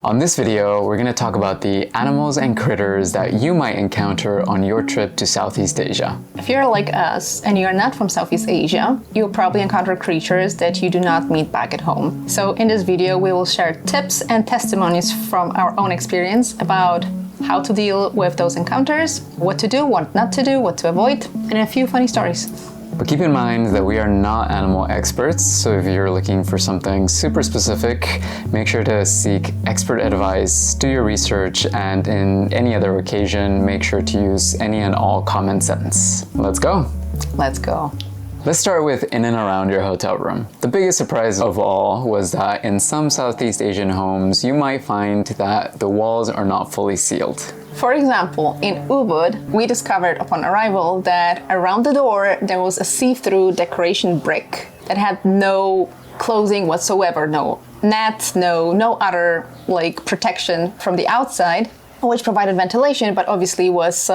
On this video, we're going to talk about the animals and critters that you might encounter on your trip to Southeast Asia. If you're like us and you're not from Southeast Asia, you'll probably encounter creatures that you do not meet back at home. So in this video, we will share tips and testimonies from our own experience about how to deal with those encounters, what to do, what not to do, what to avoid, and a few funny stories. But keep in mind that we are not animal experts, so if you're looking for something super specific, make sure to seek expert advice, do your research, and in any other occasion, make sure to use any and all common sense. Let's go! Let's go. Let's start with in and around your hotel room. The biggest surprise of all was that in some Southeast Asian homes, you might find that the walls are not fully sealed. For example, in Ubud, we discovered upon arrival that around the door there was a see-through decoration brick that had no closing whatsoever, no net, no other protection from the outside, which provided ventilation, but obviously was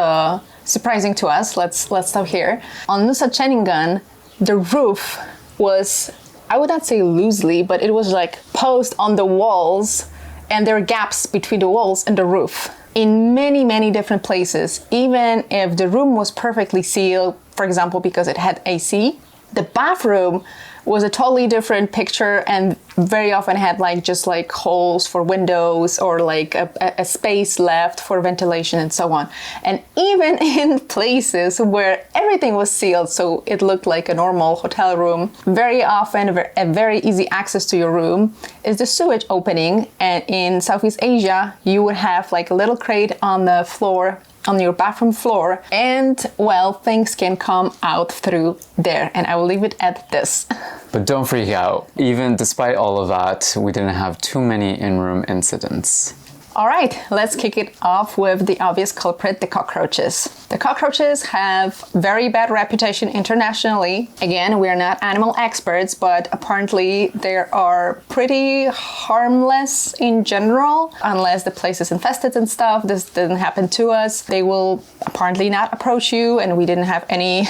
surprising to us. Let's stop here. On Nusa Ceningan, the roof was, I would not say loosely, but it was like posed on the walls, and there are gaps between the walls and the roof in many different places. Even if the room was perfectly sealed, for example, because it had AC, the bathroom was a totally different picture and very often had just holes for windows or a space left for ventilation and so on. And even in places where everything was sealed, so it looked like a normal hotel room, very often a very easy access to your room is the sewage opening. And in Southeast Asia, you would have a little crate on the floor, on your bathroom floor, and well, things can come out through there, and I will leave it at this. But don't freak out. Even despite all of that, we didn't have too many in-room incidents. All right, let's kick it off with the obvious culprit, the cockroaches. The cockroaches have very bad reputation internationally. Again, we're not animal experts, but apparently they are pretty harmless in general, unless the place is infested and stuff. This didn't happen to us. They will apparently not approach you, and we didn't have any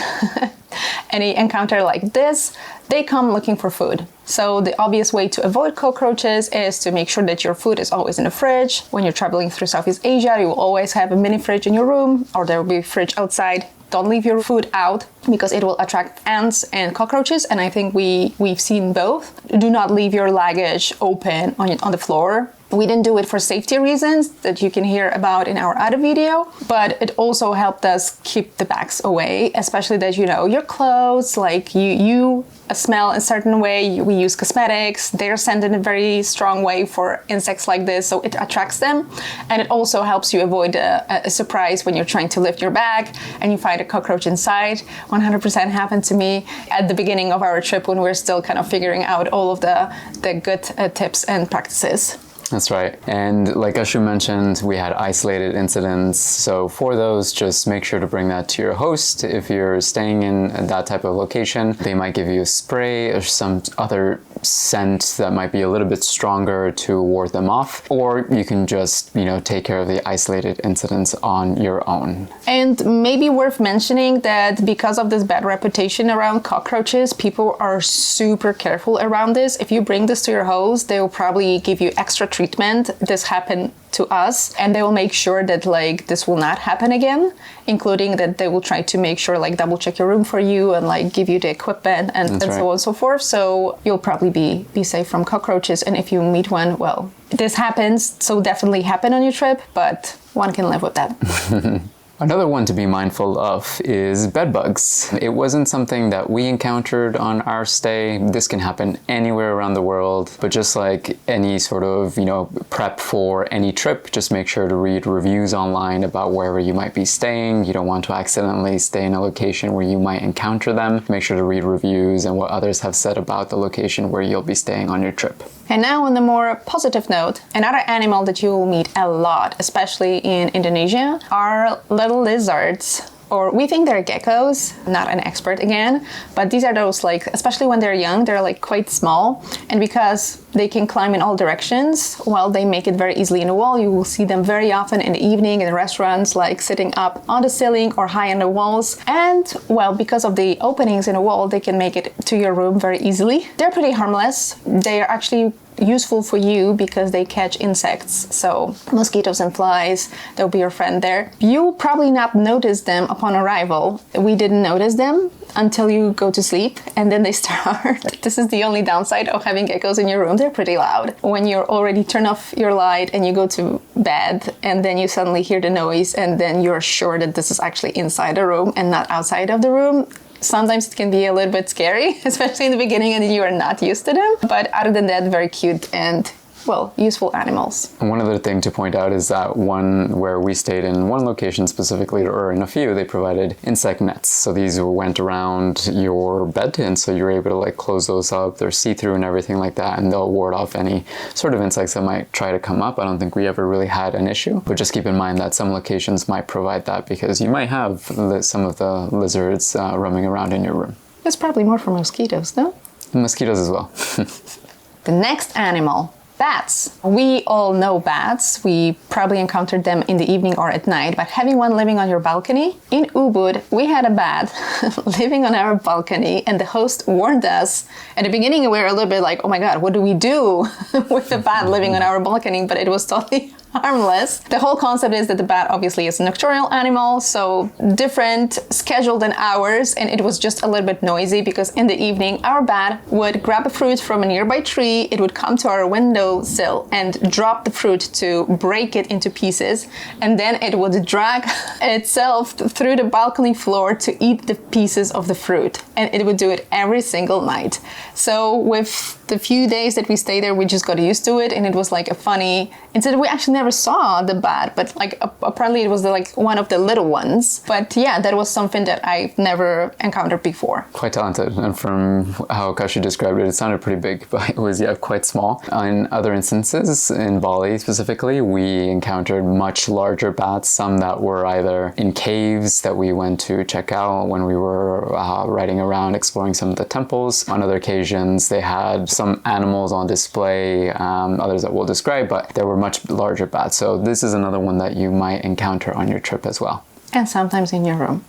any encounter like this. They come looking for food. So the obvious way to avoid cockroaches is to make sure that your food is always in the fridge. When you're traveling through Southeast Asia, you will always have a mini fridge in your room, or there will be a fridge outside. Don't leave your food out because it will attract ants and cockroaches, and I think we've seen both. Do not leave your luggage open on the floor. We didn't do it for safety reasons that you can hear about in our other video, but it also helped us keep the bags away, especially that, your clothes, you smell a certain way. We use cosmetics. They're sent in a very strong way for insects like this, so it attracts them. And it also helps you avoid a surprise when you're trying to lift your bag and you find a cockroach inside. 100% happened to me at the beginning of our trip when we're still kind of figuring out all of the good tips and practices. That's right. And like Ashu mentioned, we had isolated incidents. So for those, just make sure to bring that to your host. If you're staying in that type of location, they might give you a spray or some other scent that might be a little bit stronger to ward them off. Or you can just, take care of the isolated incidents on your own. And maybe worth mentioning that because of this bad reputation around cockroaches, people are super careful around this. If you bring this to your host, they will probably give you extra treatment. This happened to us, and they will make sure that this will not happen again, including that they will try to make sure double check your room for you and give you the equipment and so on and so forth. So you'll probably be safe from cockroaches. And if you meet one, well, this happens, so definitely happen on your trip, but one can live with that. Another one to be mindful of is bed bugs. It wasn't something that we encountered on our stay. This can happen anywhere around the world, but just like any sort of, prep for any trip, just make sure to read reviews online about wherever you might be staying. You don't want to accidentally stay in a location where you might encounter them. Make sure to read reviews and what others have said about the location where you'll be staying on your trip. And now on the more positive note, another animal that you will meet a lot, especially in Indonesia, are little lizards. Or we think they're geckos, not an expert again, but these are those especially when they're young, they're quite small. And because they can climb in all directions, well, they make it very easily in the wall. You will see them very often in the evening in restaurants, sitting up on the ceiling or high on the walls. And well, because of the openings in the wall, they can make it to your room very easily. They're pretty harmless. They are actually useful for you because they catch insects. So mosquitoes and flies, they'll be your friend there. You'll probably not notice them upon arrival. We didn't notice them until you go to sleep, and then they start. This is the only downside of having geckos in your room. They're pretty loud. When you're already turned off your light and you go to bed, and then you suddenly hear the noise, and then you're sure that this is actually inside the room and not outside of the room, sometimes it can be a little bit scary, especially in the beginning and you are not used to them. But other than that, very cute and, well, useful animals. One other thing to point out is that one where we stayed in one location specifically, or in a few, they provided insect nets. So these went around your bed, and so you're able to like close those up. They're see-through and everything like that, and they'll ward off any sort of insects that might try to come up. I don't think we ever really had an issue, but just keep in mind that some locations might provide that because you might have some of the lizards roaming around in your room. It's probably more for mosquitoes, no? Mosquitoes as well. The next animal. Bats. We all know bats. We probably encountered them in the evening or at night, but having one living on your balcony, in Ubud, we had a bat living on our balcony, and the host warned us. At the beginning, we were a little bit like, oh my God, what do we do with a bat living on our balcony? But it was totally harmless. The whole concept is that the bat obviously is a nocturnal animal, so different schedule than ours, and it was just a little bit noisy because in the evening our bat would grab a fruit from a nearby tree, it would come to our windowsill and drop the fruit to break it into pieces, and then it would drag itself through the balcony floor to eat the pieces of the fruit, and it would do it every single night. So with the few days that we stayed there, we just got used to it, and it was like a funny incident. We actually never saw the bat, but like apparently it was like one of the little ones. But yeah, that was something that I've never encountered before. Quite talented, and from how Kashi described it, it sounded pretty big, but it was quite small. In other instances, in Bali specifically, we encountered much larger bats, some that were either in caves that we went to check out when we were riding around exploring some of the temples. On other occasions, they had some animals on display, others that we'll describe, but there were much larger bats. So this is another one that you might encounter on your trip as well. And sometimes in your room.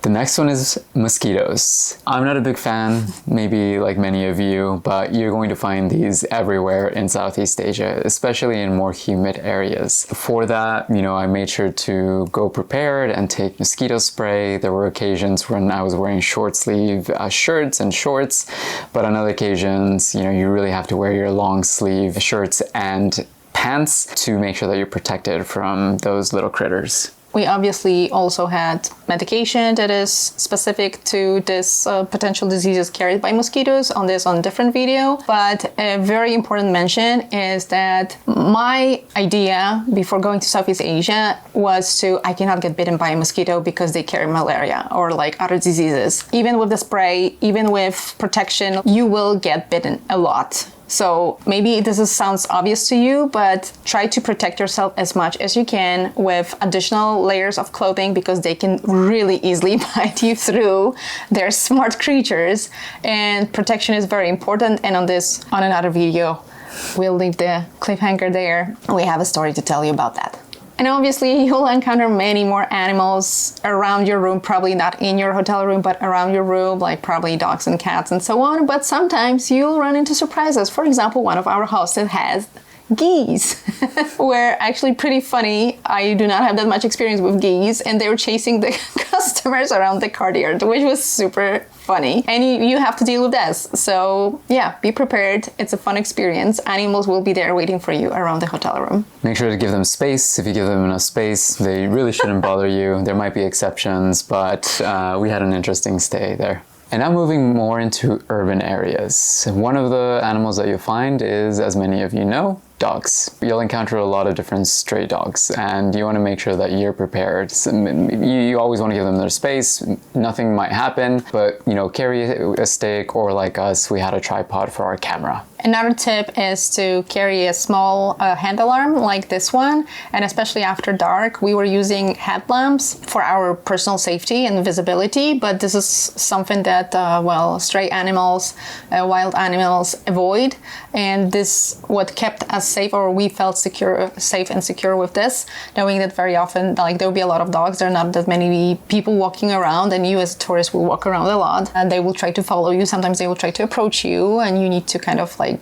The next one is mosquitoes. I'm not a big fan, maybe like many of you, but you're going to find these everywhere in Southeast Asia, especially in more humid areas. For that, I made sure to go prepared and take mosquito spray. There were occasions when I was wearing short sleeve shirts and shorts, but on other occasions, you really have to wear your long sleeve shirts and pants to make sure that you're protected from those little critters. We obviously also had medication that is specific to this potential diseases carried by mosquitoes on different video. But a very important mention is that my idea before going to Southeast Asia was I cannot get bitten by a mosquito because they carry malaria or like other diseases. Even with the spray, even with protection, you will get bitten a lot. So maybe this sounds obvious to you, but try to protect yourself as much as you can with additional layers of clothing because they can really easily bite you through. They're smart creatures, and protection is very important. And on another video, we'll leave the cliffhanger there. We have a story to tell you about that. And obviously you'll encounter many more animals around your room, probably not in your hotel room, but around your room, like probably dogs and cats and so on. But sometimes you'll run into surprises. For example, one of our hostels has geese were actually pretty funny. I do not have that much experience with geese, and they were chasing the customers around the courtyard, which was super funny. And you have to deal with this. So yeah, be prepared. It's a fun experience. Animals will be there waiting for you around the hotel room. Make sure to give them space. If you give them enough space, they really shouldn't bother you. There might be exceptions, but we had an interesting stay there. And now moving more into urban areas. One of the animals that you'll find is, as many of you know, dogs. You'll encounter a lot of different stray dogs, and you want to make sure that you're prepared. So you always want to give them their space. Nothing might happen, but carry a stick, or like us, we had a tripod for our camera. Another tip is to carry a small hand alarm like this one, and especially after dark, we were using headlamps for our personal safety and visibility, but this is something that, stray animals, wild animals avoid, and this what kept us safe, or we felt safe and secure with this, knowing that very often, like, there will be a lot of dogs, there are not that many people walking around, and you as a tourist will walk around a lot, and they will try to follow you, sometimes they will try to approach you, and you need to kind of like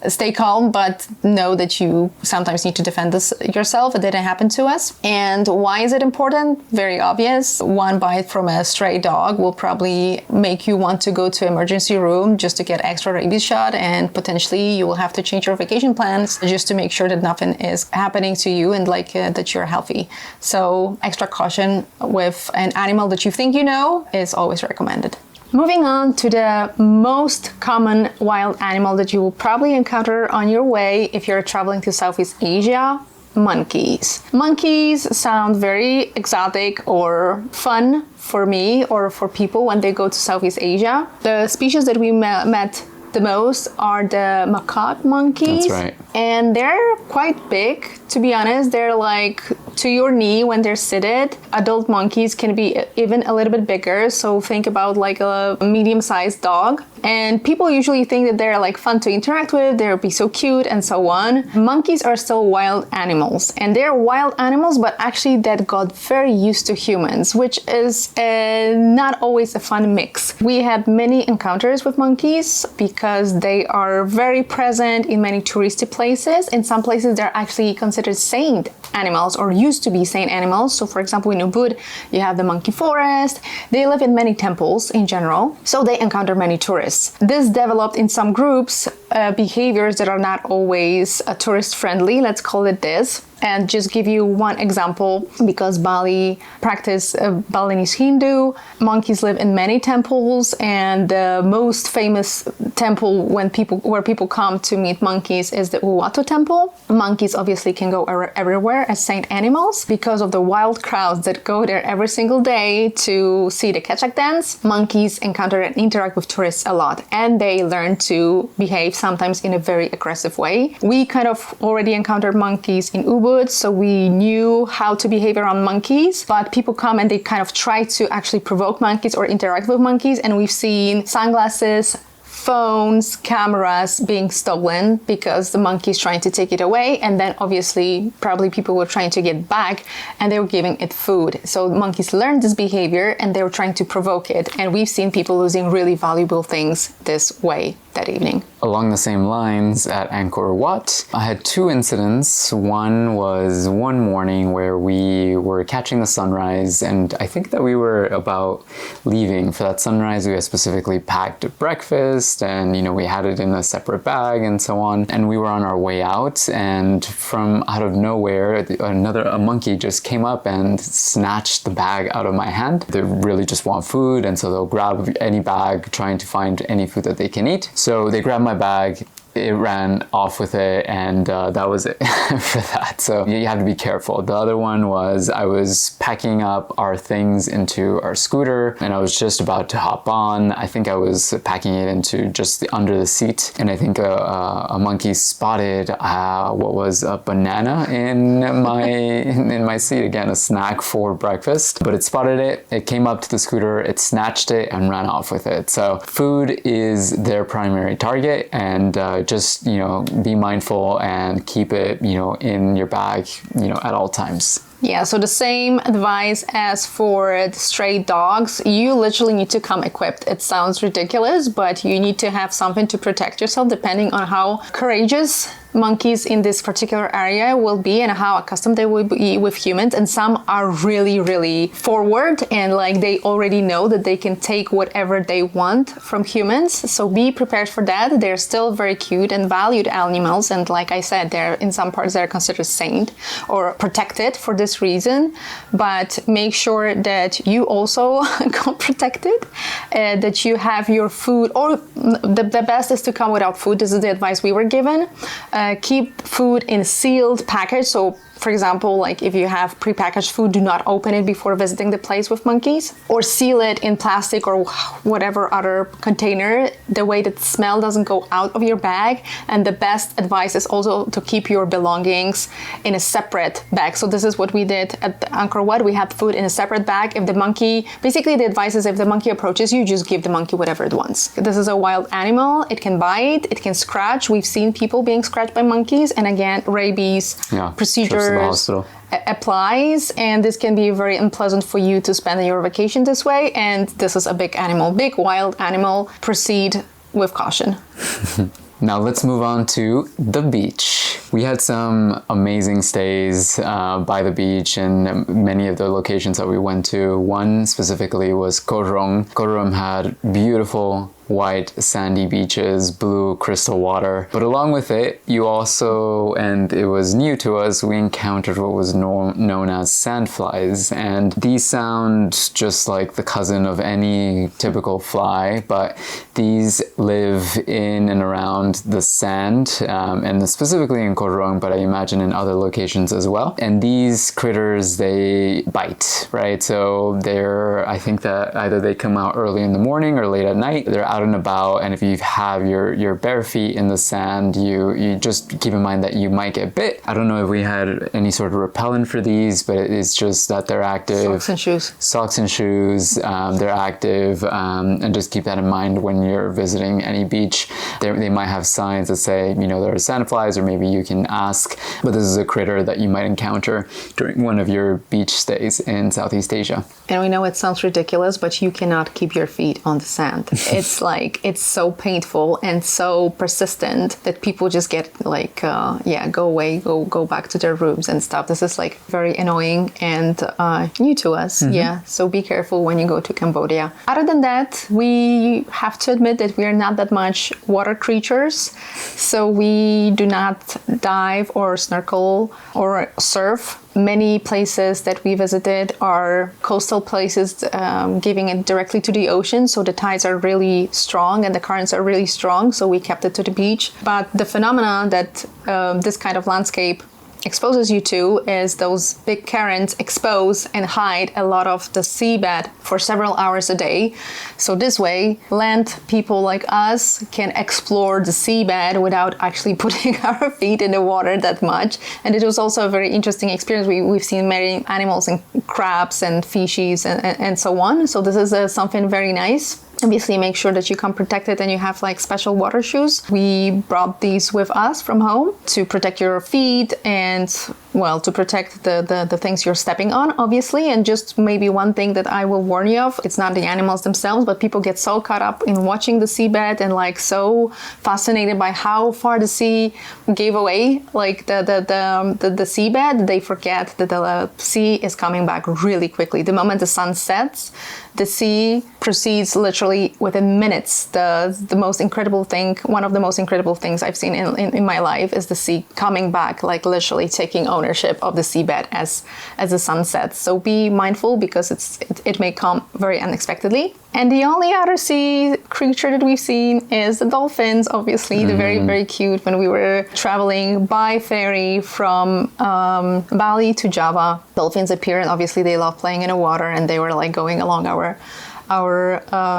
stay calm, but know that you sometimes need to defend yourself. It didn't happen to us. And why is it important? Very obvious. One bite from a stray dog will probably make you want to go to emergency room just to get extra rabies shot, and potentially you will have to change your vacation plans just to make sure that nothing is happening to you and that you're healthy. So extra caution with an animal that you think you know is always recommended. Moving on to the most common wild animal that you will probably encounter on your way if you're traveling to Southeast Asia: monkeys. Monkeys sound very exotic or fun for me or for people when they go to Southeast Asia. The species that we met the most are the macaque monkeys. That's right. And they're quite big, to be honest. They're like to your knee when they're seated. Adult monkeys can be even a little bit bigger, so think about like a medium-sized dog. And people usually think that they're like fun to interact with, they'll be so cute and so on. Monkeys are still wild animals, and they're wild animals, but actually that got very used to humans, which is not always a fun mix. We had many encounters with monkeys because they are very present in many touristy places. In some places, they're actually considered saint animals or used to be saint animals. So for example, in Ubud, you have the monkey forest. They live in many temples in general, so they encounter many tourists. This developed in some groups behaviors that are not always tourist friendly, let's call it this. And just give you one example, because Bali practice Balinese Hindu, monkeys live in many temples, and the most famous temple where people come to meet monkeys is the Uluwatu temple. Monkeys obviously can go everywhere as saint animals because of the wild crowds that go there every single day to see the Kecak dance. Monkeys encounter and interact with tourists a lot, and they learn to behave sometimes in a very aggressive way. We kind of already encountered monkeys in Ubud, so we knew how to behave around monkeys, but people come and they kind of try to actually provoke monkeys or interact with monkeys, and we've seen sunglasses, phones, cameras being stolen because the monkey's trying to take it away, and then obviously probably people were trying to get back and they were giving it food. So monkeys learned this behavior and they were trying to provoke it, and we've seen people losing really valuable things this way that evening. Along the same lines, at Angkor Wat, I had two incidents. One was one morning where we were catching the sunrise, and I think that we were about leaving for that sunrise. We had specifically packed breakfast, and we had it in a separate bag and so on. And we were on our way out, and from out of nowhere, a monkey just came up and snatched the bag out of my hand. They really just want food, and so they'll grab any bag, trying to find any food that they can eat. So they grabbed my bag, it ran off with it, and that was it for that. So you have to be careful. The other one was I was packing up our things into our scooter, and I was just about to hop on. I think I was packing it into just under the seat, and I think a monkey spotted what was a banana in my seat. Again, a snack for breakfast, but it spotted it. It came up to the scooter, it snatched it, and ran off with it. So food is their primary target, and just be mindful and keep it in your bag at all times. Yeah, so the same advice as for the stray dogs. You literally need to come equipped. It sounds ridiculous, but you need to have something to protect yourself depending on how courageous monkeys in this particular area will be and how accustomed they will be with humans. And some are really, really forward, and they already know that they can take whatever they want from humans. So be prepared for that. They're still very cute and valued animals, and like I said, they're in some parts they're considered saint or protected for this reason. But make sure that you also come protected, that you have your food, or the best is to come without food. This is the advice we were given. Keep food in sealed package. So for example, if you have prepackaged food, do not open it before visiting the place with monkeys, or seal it in plastic or whatever other container, the way that smell doesn't go out of your bag. And the best advice is also to keep your belongings in a separate bag. So this is what we did at Angkor Wat. We had food in a separate bag. Basically the advice is if the monkey approaches you, just give the monkey whatever it wants. This is a wild animal. It can bite, it can scratch. We've seen people being scratched by monkeys, and again, rabies procedures applies, and this can be very unpleasant for you to spend your vacation this way. And this is a big wild animal. Proceed with caution. Now let's move on to the beach. We had some amazing stays by the beach in many of the locations that we went to. One specifically was Korong. Korong had beautiful white sandy beaches, blue crystal water. But along with it, you also, and it was new to us, we encountered what was known as sandflies. And these sound just like the cousin of any typical fly, but these live in and around the sand, and specifically in Korong, but I imagine in other locations as well. And these critters, they bite, right? So I think that either they come out early in the morning or late at night. They're out and about, and if you have your bare feet in the sand, you just keep in mind that you might get bit. I don't know if we had any sort of repellent for these, but it's just that they're active. Socks and shoes. They're active, and just keep that in mind when you're visiting any beach. They might have signs that say, there are sandflies, or maybe you can ask, but this is a critter that you might encounter during one of your beach stays in Southeast Asia. And we know it sounds ridiculous, but you cannot keep your feet on the sand. It's it's so painful and so persistent that people just get go away, go back to their rooms and stuff. This is very annoying and new to us. Mm-hmm. Yeah, so be careful when you go to Cambodia. Other than that, we have to admit that we are not that much water creatures. So we do not dive or snorkel or surf. Many places that we visited are coastal places, giving it directly to the ocean. So the tides are really strong and the currents are really strong. So we kept it to the beach. But the phenomena that this kind of landscape exposes you to is those big currents expose and hide a lot of the seabed for several hours a day. So this way, land people like us can explore the seabed without actually putting our feet in the water that much. And it was also a very interesting experience. We've seen many animals and crabs and fishies and so on. So this is something very nice. Obviously, make sure that you come protected and you have special water shoes. We brought these with us from home to protect your feet and, to protect the things you're stepping on, obviously. And just maybe one thing that I will warn you of, it's not the animals themselves, but people get so caught up in watching the seabed and so fascinated by how far the sea gave away, the seabed, they forget that the sea is coming back really quickly. The moment the sun sets, the sea proceeds literally within minutes. The most incredible thing, one of the most incredible things I've seen in my life is the sea coming back, literally taking ownership of the seabed as the sun sets. So be mindful because it may come very unexpectedly. And the only other sea creature that we've seen is the dolphins, obviously. Mm-hmm. They're very, very cute. When we were traveling by ferry from Bali to Java, dolphins appear, and obviously they love playing in the water, and they were going along our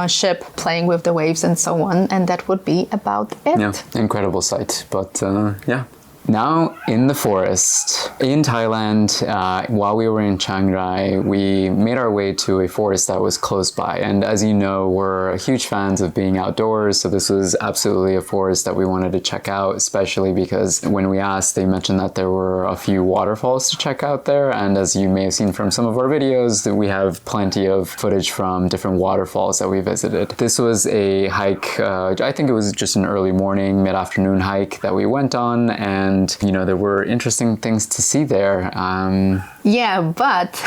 ship, playing with the waves and so on. And that would be about it. Yeah, incredible sight. But yeah. Now, in the forest, in Thailand, while we were in Chiang Rai, we made our way to a forest that was close by. And as you know, we're huge fans of being outdoors, so this was absolutely a forest that we wanted to check out, especially because when we asked, they mentioned that there were a few waterfalls to check out there. And as you may have seen from some of our videos, we have plenty of footage from different waterfalls that we visited. This was a hike, I think it was just an early morning, mid-afternoon hike that we went on, and there were interesting things to see there. Yeah, but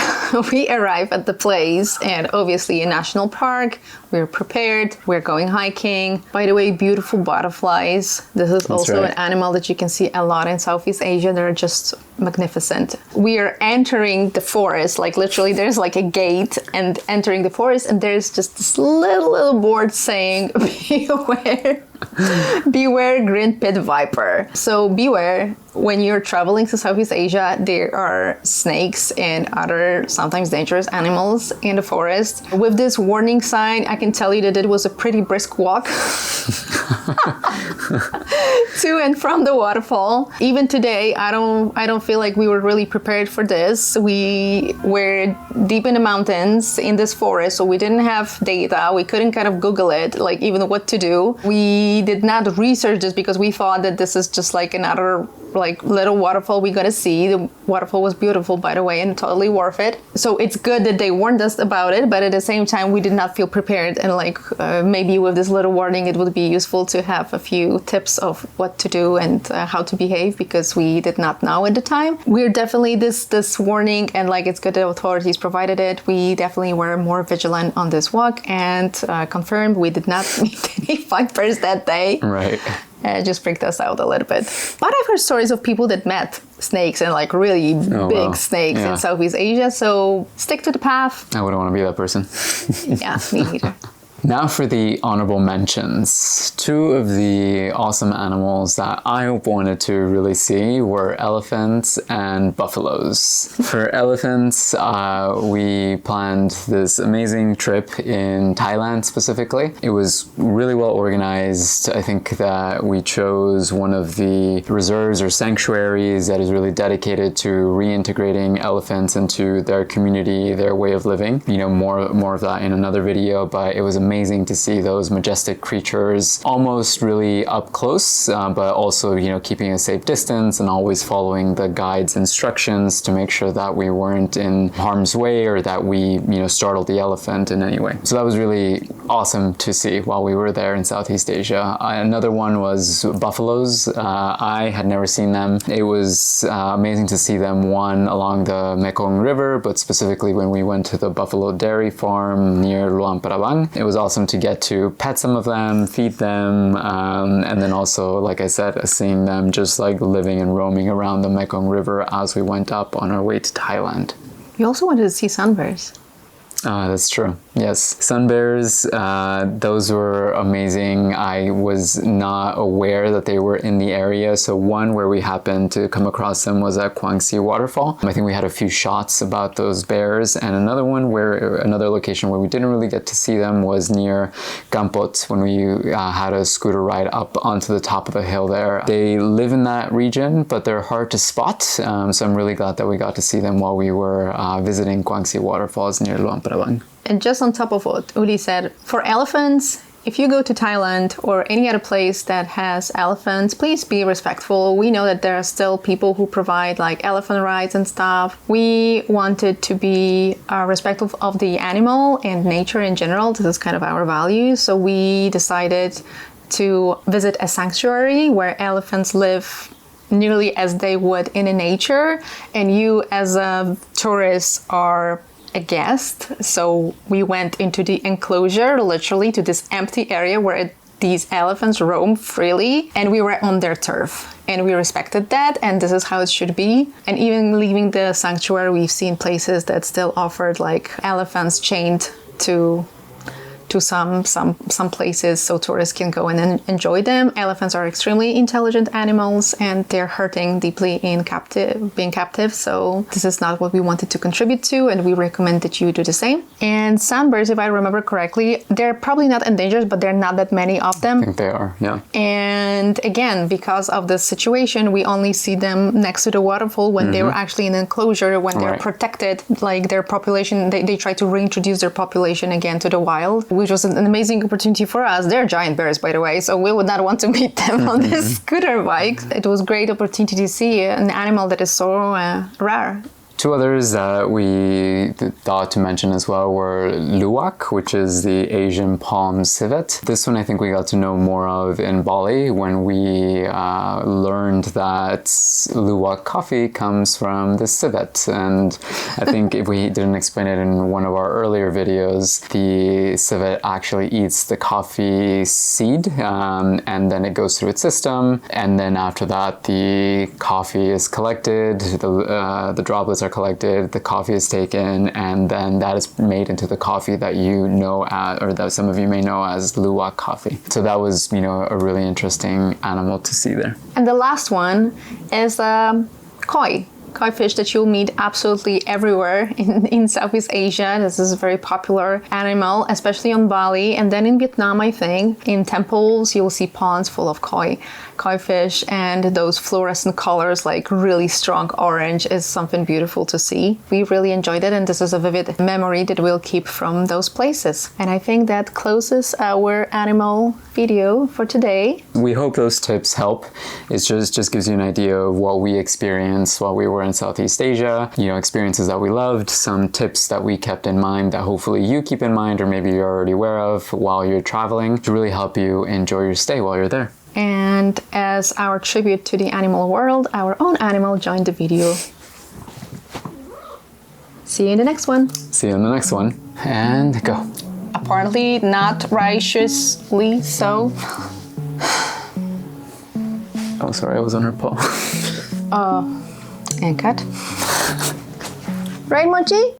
we arrived at the place, and obviously a national park. We're prepared. We're going hiking. By the way, beautiful butterflies. This is also an animal that you can see a lot in Southeast Asia. They're just magnificent. We are entering the forest, literally there's a gate and entering the forest, and there's just this little board saying, beware green pit viper. So beware when you're traveling to Southeast Asia, there are snakes and other sometimes dangerous animals in the forest. With this warning sign, I can tell you that it was a pretty brisk walk to and from the waterfall. Even today, I don't feel like we were really prepared for this. We were deep in the mountains in this forest, so we didn't have data. We couldn't kind of Google it, even what to do. We did not research this because we thought that this is just another like little waterfall we got to see. The waterfall was beautiful, by the way, and totally worth it. So it's good that they warned us about it, but at the same time, we did not feel prepared. And like maybe with this little warning, it would be useful to have a few tips of what to do and how to behave, because we did not know at the time. We're definitely this warning, and like it's good the authorities provided it. We definitely were more vigilant on this walk, and confirmed we did not meet any vipers that day. Right. It just freaked us out a little bit. But I've heard stories of people that met snakes, and like really big snakes in Southeast Asia. So stick to the path. I wouldn't want to be that person. Yeah, me neither. Now for the honorable mentions. Two of the awesome animals that I wanted to really see were elephants and buffaloes. For elephants, we planned this amazing trip in Thailand specifically. It was really well organized. I think that we chose one of the reserves or sanctuaries that is really dedicated to reintegrating elephants into their community, their way of living. You know, more of that in another video, but it was amazing to see those majestic creatures almost really up close, but also, you know, keeping a safe distance and always following the guide's instructions to make sure that we weren't in harm's way or that we, you know, startled the elephant in any way. So that was really awesome to see while we were there in Southeast Asia. Another one was buffaloes. I had never seen them. It was amazing to see them, one along the Mekong River, but specifically when we went to the buffalo dairy farm near Luang Prabang. It was awesome to get to pet some of them, feed them, and then also, like I said, seeing them just like living and roaming around the Mekong River as we went up on our way to Thailand. You also wanted to see sunbears. That's true. Yes. Sun bears, those were amazing. I was not aware that they were in the area. So one where we happened to come across them was at Kwangsi Waterfall. I think we had a few shots about those bears. And another location where we didn't really get to see them was near Gampot, when we had a scooter ride up onto the top of a hill there. They live in that region, but they're hard to spot. So I'm really glad that we got to see them while we were visiting Kwangsi Waterfalls near Luang Prabang. And just on top of what Uli said, for elephants, if you go to Thailand or any other place that has elephants, please be respectful. We know that there are still people who provide like elephant rides and stuff. We wanted to be respectful of the animal and nature in general. This is kind of our value. So we decided to visit a sanctuary where elephants live nearly as they would in nature, and you as a tourist are a guest. So we went into the enclosure, literally to this empty area where these elephants roam freely, and we were on their turf, and we respected that, and this is how it should be. And even leaving the sanctuary, we've seen places that still offered like elephants chained to some places so tourists can go and enjoy them. Elephants are extremely intelligent animals, and they're hurting deeply in being captive. So this is not what we wanted to contribute to, and we recommend that you do the same. And sunbears, if I remember correctly, they're probably not endangered, but there are not that many of them. I think they are, yeah. And again, because of the situation, we only see them next to the waterfall when they were actually in an enclosure, when they're protected, like their population, they try to reintroduce their population again to the wild, which was an amazing opportunity for us. They're giant bears, by the way, so we would not want to meet them on this scooter bike. It was a great opportunity to see an animal that is so rare. Two others that we thought to mention as well were luwak, which is the Asian palm civet. This one I think we got to know more of in Bali when we learned that luwak coffee comes from the civet. And I think if we didn't explain it in one of our earlier videos, the civet actually eats the coffee seed and then it goes through its system. And then after that, the coffee is collected, the droplets are collected, the coffee is taken, and then that is made into the coffee that you know or that some of you may know as luwak coffee. So that was, you know, a really interesting animal to see there. And the last one is koi fish that you'll meet absolutely everywhere in Southeast Asia. This is a very popular animal, especially on Bali. And then in Vietnam, I think, in temples, you'll see ponds full of koi. koi fish, and those fluorescent colors like really strong orange is something beautiful to see. We really enjoyed it, and this is a vivid memory that we'll keep from those places. And I think that closes our animal video for today. We hope those tips help. It just gives you an idea of what we experienced while we were in Southeast Asia, experiences that we loved, some tips that we kept in mind that hopefully you keep in mind or maybe you're already aware of while you're traveling to really help you enjoy your stay while you're there. And as our tribute to the animal world, our own animal joined the video. See you in the next one. See you in the next one. And go. Apparently not righteously so. Oh, sorry, I was on her paw. And cut. Right, Mochi?